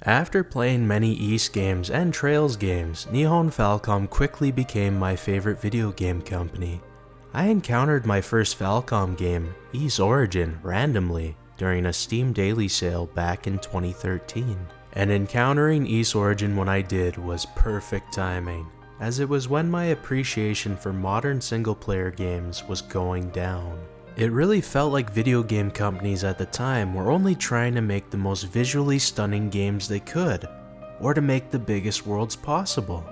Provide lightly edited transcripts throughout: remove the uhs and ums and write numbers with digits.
After playing many East games and Trails games, Nihon Falcom quickly became my favorite video game company. I encountered my first Falcom game, Ys Origin, randomly during a Steam daily sale back in 2013. And encountering Ys Origin when I did was perfect timing, as it was when my appreciation for modern single-player games was going down. It really felt like video game companies at the time were only trying to make the most visually stunning games they could, or to make the biggest worlds possible.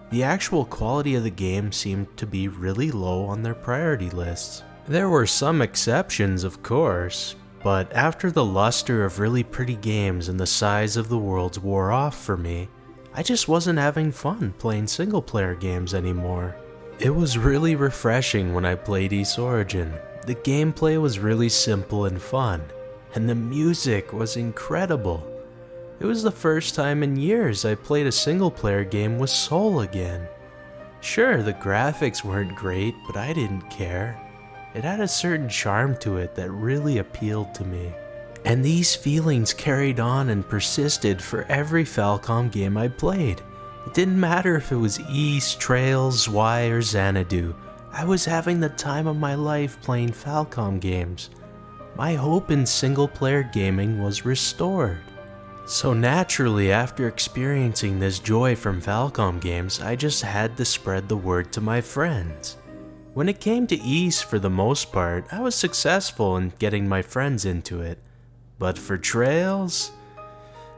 The actual quality of the game seemed to be really low on their priority lists. There were some exceptions, of course, but after the luster of really pretty games and the size of the worlds wore off for me, I just wasn't having fun playing single-player games anymore. It was really refreshing when I played Ys Origin. The gameplay was really simple and fun, and the music was incredible. It was the first time in years I played a single-player game with soul again. Sure, the graphics weren't great, but I didn't care. It had a certain charm to it that really appealed to me. And these feelings carried on and persisted for every Falcom game I played. It didn't matter if it was Ys, Trails, Zwei, or Xanadu. I was having the time of my life playing Falcom games. My hope in single-player gaming was restored. So naturally, after experiencing this joy from Falcom games, I just had to spread the word to my friends. When it came to Ys, for the most part, I was successful in getting my friends into it. But for Trails,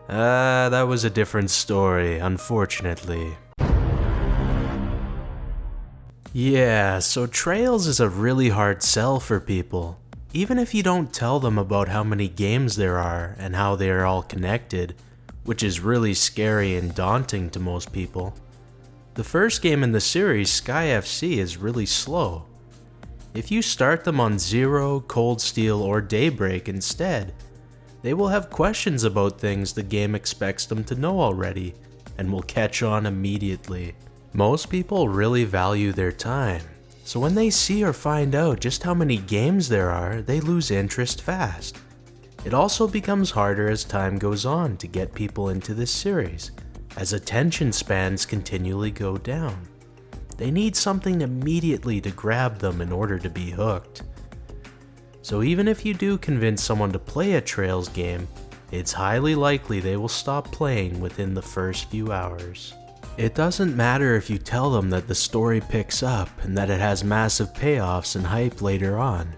that was a different story, unfortunately. Yeah, so Trails is a really hard sell for people. Even if you don't tell them about how many games there are and how they are all connected, which is really scary and daunting to most people. The first game in the series, Sky FC, is really slow. If you start them on Zero, Cold Steel, or Daybreak instead, they will have questions about things the game expects them to know already, and will catch on immediately. Most people really value their time, so when they see or find out just how many games there are, they lose interest fast. It also becomes harder as time goes on to get people into this series, as attention spans continually go down. They need something immediately to grab them in order to be hooked. So even if you do convince someone to play a Trails game, it's highly likely they will stop playing within the first few hours. It doesn't matter if you tell them that the story picks up and that it has massive payoffs and hype later on.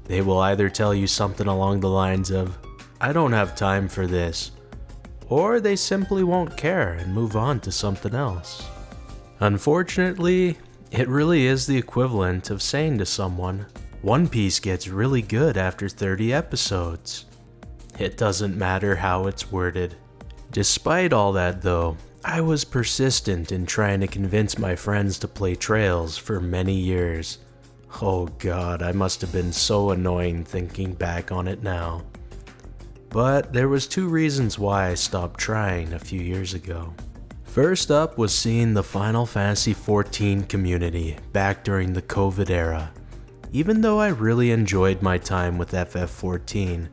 They will either tell you something along the lines of, "I don't have time for this," or they simply won't care and move on to something else. Unfortunately, it really is the equivalent of saying to someone, "One Piece gets really good after 30 episodes." It doesn't matter how it's worded. Despite all that though, I was persistent in trying to convince my friends to play Trails for many years. Oh god, I must have been so annoying thinking back on it now. But there was two reasons why I stopped trying a few years ago. First up was seeing the Final Fantasy XIV community back during the COVID era. Even though I really enjoyed my time with FF14,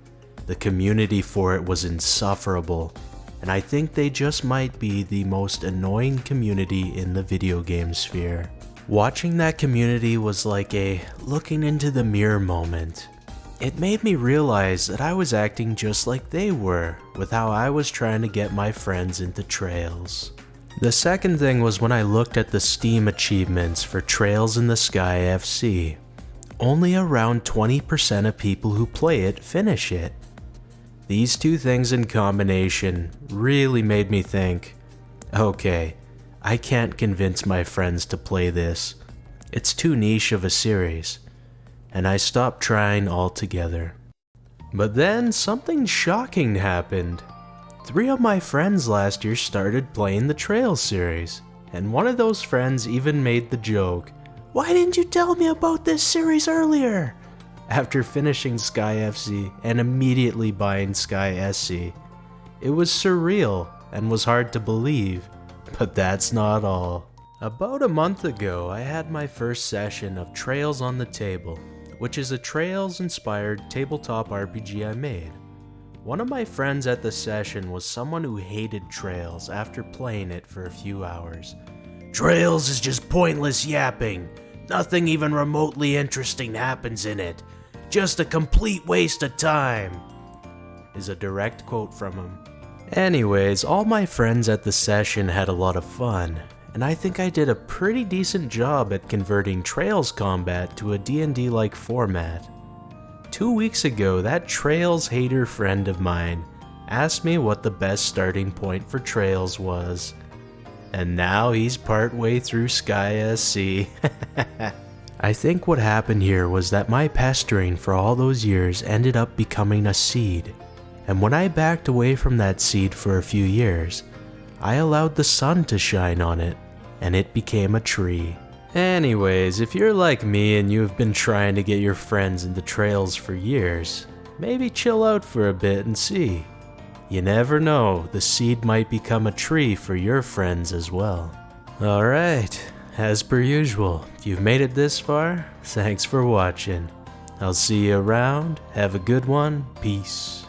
the community for it was insufferable, and I think they just might be the most annoying community in the video game sphere. Watching that community was like a looking into the mirror moment. It made me realize that I was acting just like they were with how I was trying to get my friends into Trails. The second thing was when I looked at the Steam achievements for Trails in the Sky FC. Only around 20% of people who play it finish it. These two things in combination really made me think, okay, I can't convince my friends to play this. It's too niche of a series. And I stopped trying altogether. But then something shocking happened. 3 of my friends last year started playing the Trails series, and one of those friends even made the joke, "Why didn't you tell me about this series earlier?" After finishing Sky FC and immediately buying Sky SC. It was surreal and was hard to believe, but that's not all. About a month ago, I had my first session of Trails on the Table, which is a Trails-inspired tabletop RPG I made. One of my friends at the session was someone who hated Trails after playing it for a few hours. Trails is just pointless yapping. Nothing even remotely interesting happens in it. Just a complete waste of time, is a direct quote from him. Anyways, all my friends at the session had a lot of fun, and I think I did a pretty decent job at converting Trails combat to a D&D-like format. 2 weeks ago, that Trails hater friend of mine asked me what the best starting point for Trails was, and now he's partway through Sky SC. I think what happened here was that my pestering for all those years ended up becoming a seed, and when I backed away from that seed for a few years, I allowed the sun to shine on it, and it became a tree. Anyways, if you're like me and you've been trying to get your friends into Trails for years, maybe chill out for a bit and see. You never know, the seed might become a tree for your friends as well. Alright, as per usual, if you've made it this far, thanks for watching. I'll see you around, have a good one, peace.